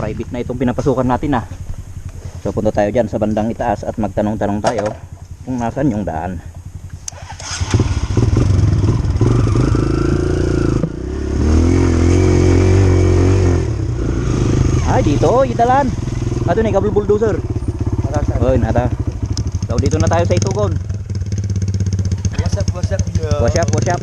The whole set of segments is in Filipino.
private na itong pinapasukan natin ah. So punta tayo dyan sa bandang itaas at magtanong-tanong tayo kung nasan yung daan. Ay dito, italan. Ato ni kabel bulldozer. Oy, nata. So dito na tayo sa Itugon. What's up, yo? What's up?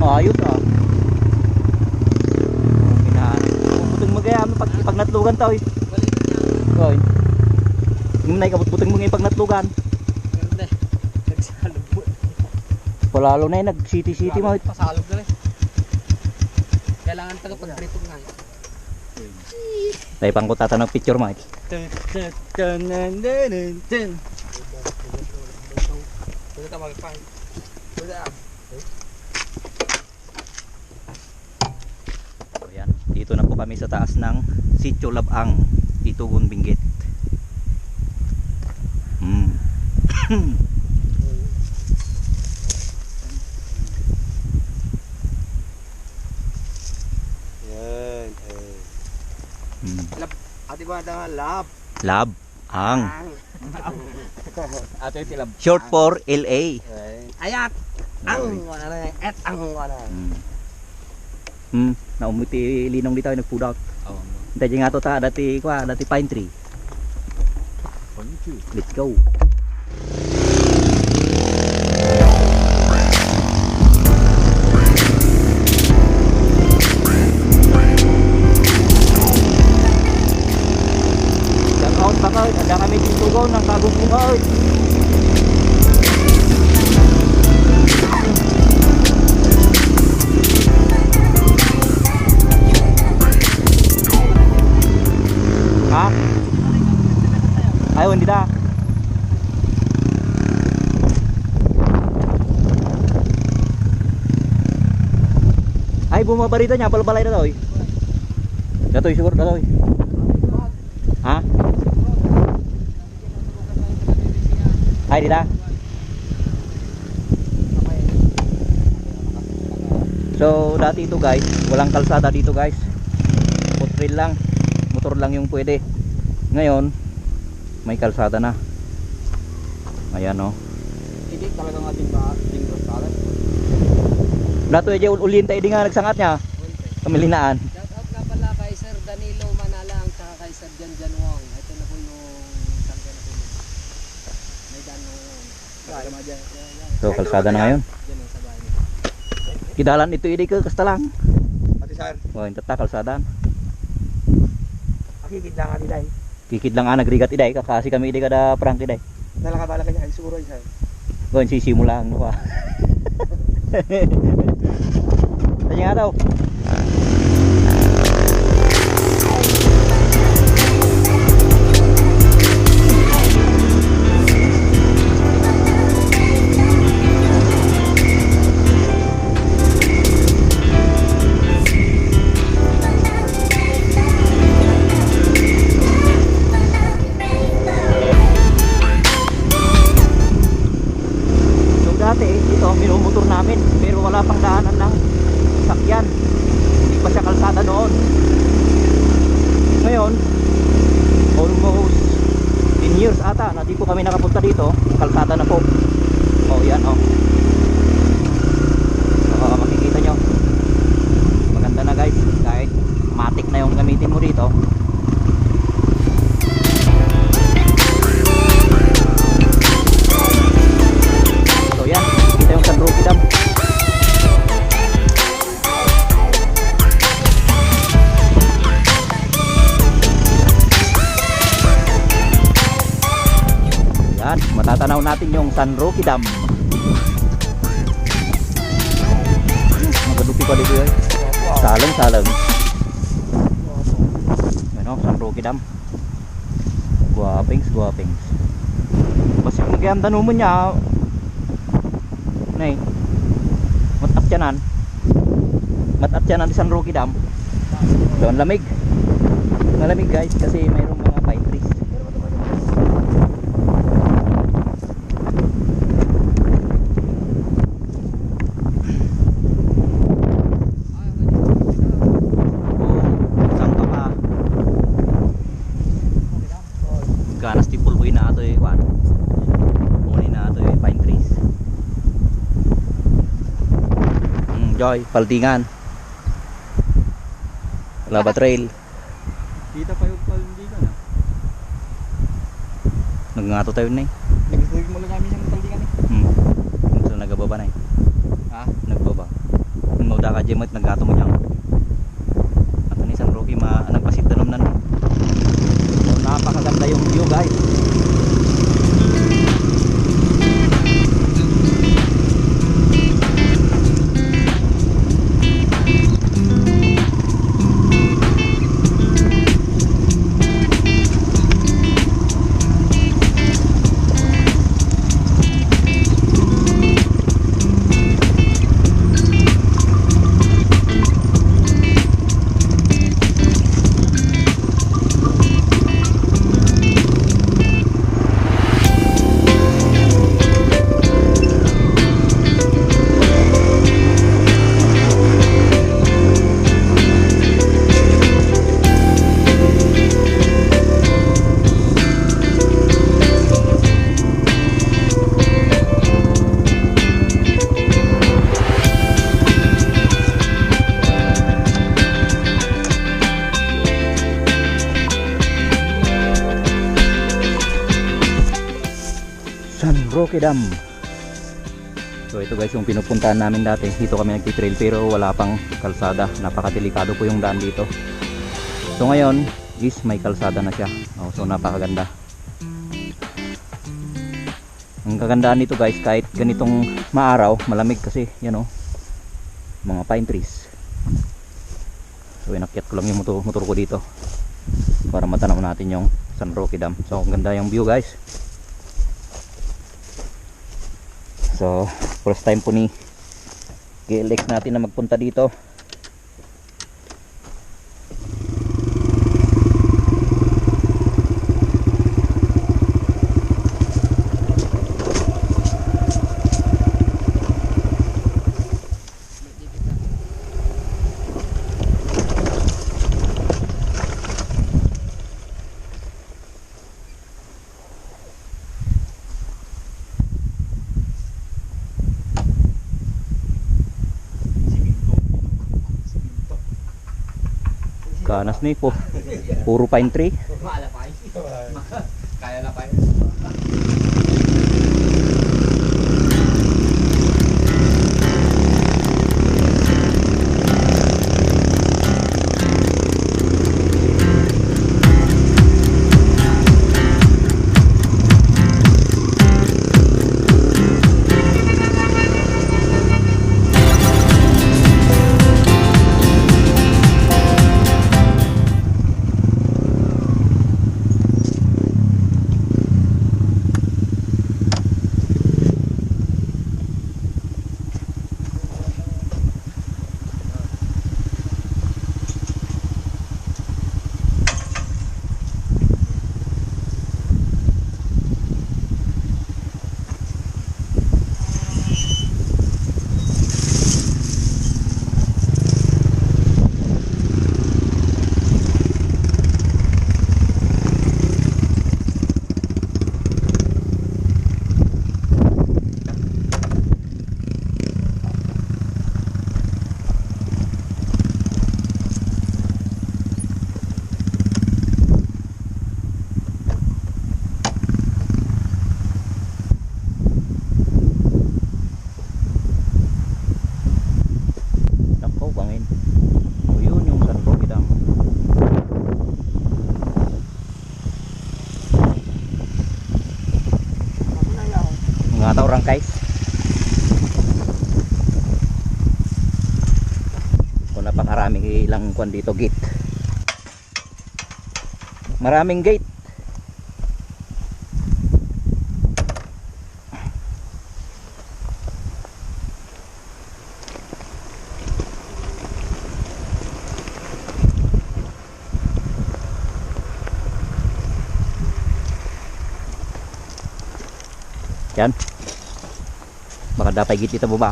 Ayos ah. Puteng magaya pag natlugan tao eh. Oy. Yung naikabut-buteng mo ngayon pag natlugan. Nagsalog mo. Palalo na yun, nag-city mo. Pasalog na rin. Kailangan taga pag-tripod nga. Dahil pang ko tatanong picture mo. Pwede ka mag-find. Pwede ka. Ayan, dito na po kami sa taas ng Sitio Labang, Itugon, Benguet. Yan. Lab. Ate ko ata nga lab. Labang. Ate yung tilab. Short for LA. Ayat. Ang wala na. Et ang wala. Naumuti linong dito ay nagpudak. Oo. Dati nga to ta dati pine tree. Let's go. Shout out pa kayo, ada kami dito go ng Bagong Bungay. Ha? Ayaw, hindi na. Ay, bumabarita niya, palbalay na daw eh. Datoy, siguro datoy. Ha? Ay, di na. So, dati ito guys, walang kalsada dito guys. Foottrail lang. Motor lang yung pwede. Ngayon may kalsada na. Ayan o. Hindi talaga nga din ba dingros kalat. Dato e ulin tayo di nga nagsangat niya. Kamilinaan. Shout out nga pala kay Sir Danilo Manalang at kay Sir Janjan Wong. Ito na po yung champion na po. May daan na yun. So kalsada na ngayon. Yan ang sa bahay. Kidalan ito idi ke kastalang. Ati saan? Oh, inta kalsadaan. Akikid lang ati day. Kikid lang nagrigat iday kasi kami idi kada prank iday. Nalakabala ka niya, siguro saan? Go sisimula ang pa. Tanya nga daw. Dati ito minumotor namin pero wala pang daanan ng sakyan, hindi pa siya kalsada noon. Ngayon almost 10 years ata na di po kami nakapunta dito, kalsada na po. Oh yan oh, makikita nyo maganda na guys, kahit matik na yung gamitin mo dito. Yan, kita yung San Roque Dam. Yan, matatanaw natin yung San Roque Dam. Magadupi pa dito yan. Salong. Ano, San Roque Dam. Guwapings. Basta maganda naman niya. Nay, matatyanan di San Roque Dam. So ang lamig, malamig guys kasi mayroong mga pine trees. Saan ka pa? Ganas ti pulboy na ito eh, kwan. Muni na ito eh, pine trees. Joy, Paldingan. Laba Trail. Kita pa yung Paldingan ah. Nagngato tayo na eh. Nag-istorig mo lang namin yung Paldingan eh. Ito nagbaba na eh. Ha? Nagbaba. Kung mauda ka dyan mo, naggato mo niyang. At ni San Roque, nagpasit danom na no. So, napakaganda yung view guys. San Roque Dam. So ito guys yung pinupuntahan namin dati. Dito kami nagtitrail pero wala pang kalsada. Napakadelikado po yung daan dito. So ngayon is may kalsada na siya. Oh, so napakaganda. Ang kagandaan nito guys, kahit ganitong maaraw, malamig kasi yan oh, mga pine trees. So inakyat ko lang yung motor ko dito para matanaw natin yung San Roque Dam. So ang ganda yung view guys. So first time po ni KLX natin na magpunta dito. Kanas ni po. Puro pine tree. Malapay. Kaya na pa. marami ilang kwan dito gate. Maraming gate. Yan. Baka dapat gate dito baba.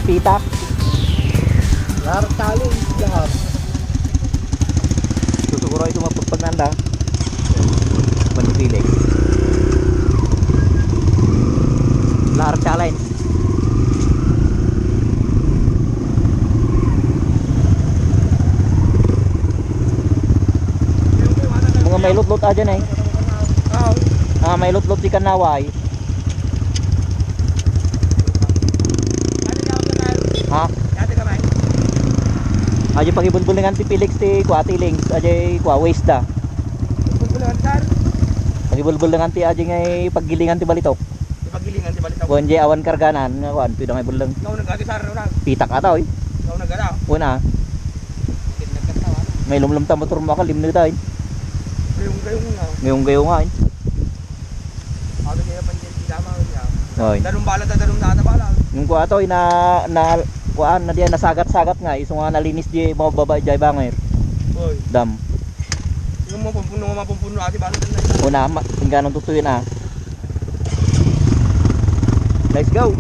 Pitak. Lahat talo, lahat. Susuguro ito mapagpagnanda. Manipili. Lahar challenge. Mga may lot-lot aja na eh. May lot-lot di kanaway. Ha? Aja pagibulbul dengan ti Felix ti kuati links aja kwa waste da. Pagibulbul dengan ti aja ngay paggilingan ti balitok. Paggilingan di balitok. Kuan jay awan karganan kuan pidang ay buleng. Ikaw nagkakisar na. Pitak ata oy. Ikaw nagkara. Una. May lumlum ta motor mo ka limno tayo. Gayong nga. Ngayong gayo nga. Ako niya pa din tama niya. Oy. Darong bala ta darong nata bala. Yung kuha to na kuan na diyan nasagat-sagat nga iso nga nalinis di mga babae jay bangir. Oy. Dam. Yung mapumpuno ati bala na. Una tingnan ng tutuyin ah. Let's go.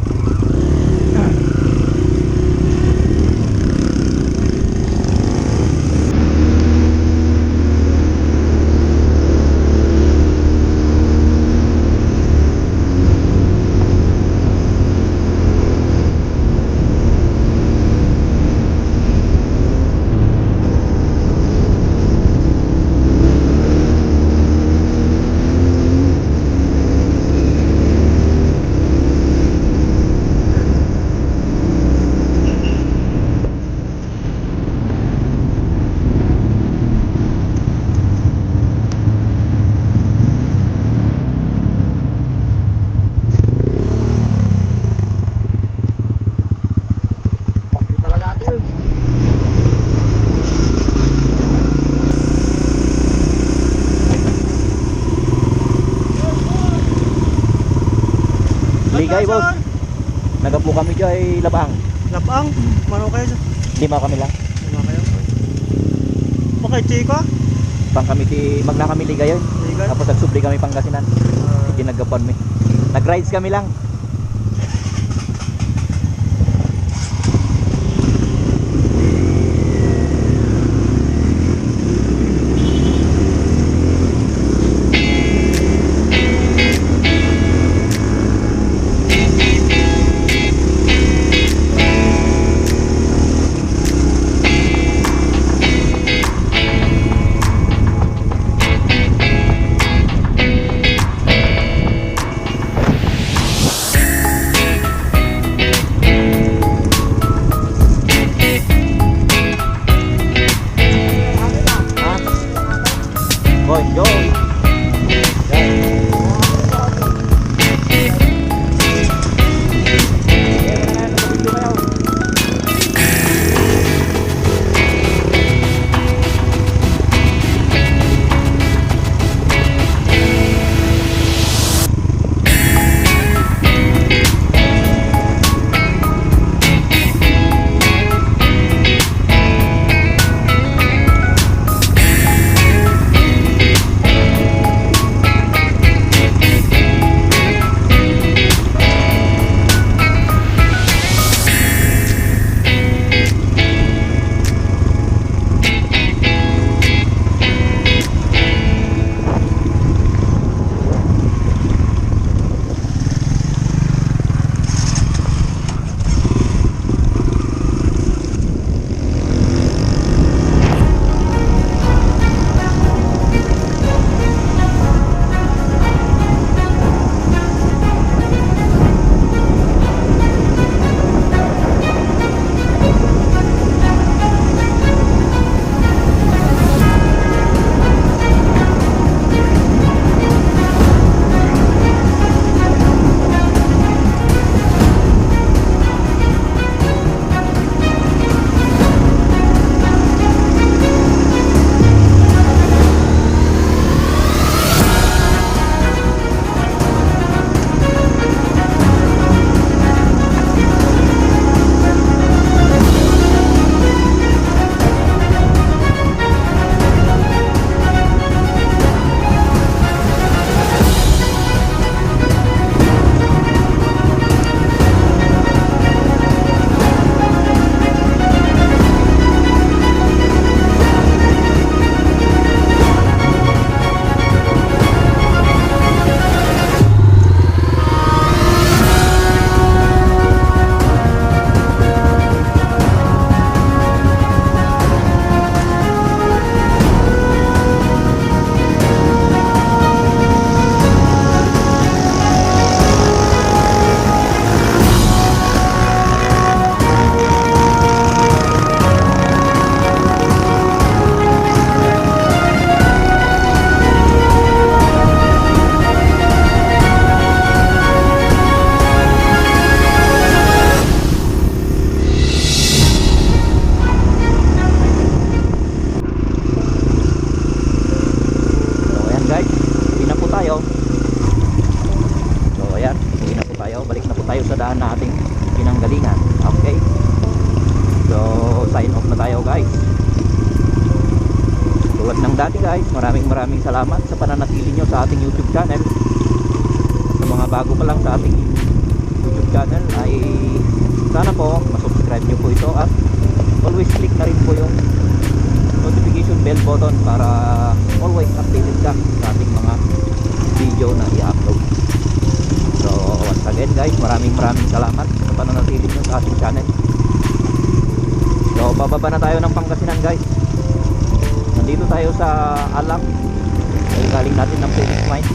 Ligay boss. Nagapo kami dyan labang. Labang? Mano kayo sa? 5 kami lang. Lima kayo? Okay, Chico? Pang kami magna kami ligay yun. Ligay? Tapos nagsubli kami Pangasinan. Hindi naggapan mi. Nag-rides kami lang. dati guys, maraming salamat sa pananatili nyo sa ating YouTube channel. Sa mga bago pa lang sa ating YouTube channel ay sana po masubscribe nyo po ito at always click na rin po yung notification bell button para always updated ka sa ating mga video na i-upload. So once again guys, maraming salamat sa pananatili nyo sa ating channel. So bababa na tayo ng Pangasinan guys. Nandito tayo sa Alang. Ay galing natin ng Phoenix Mine.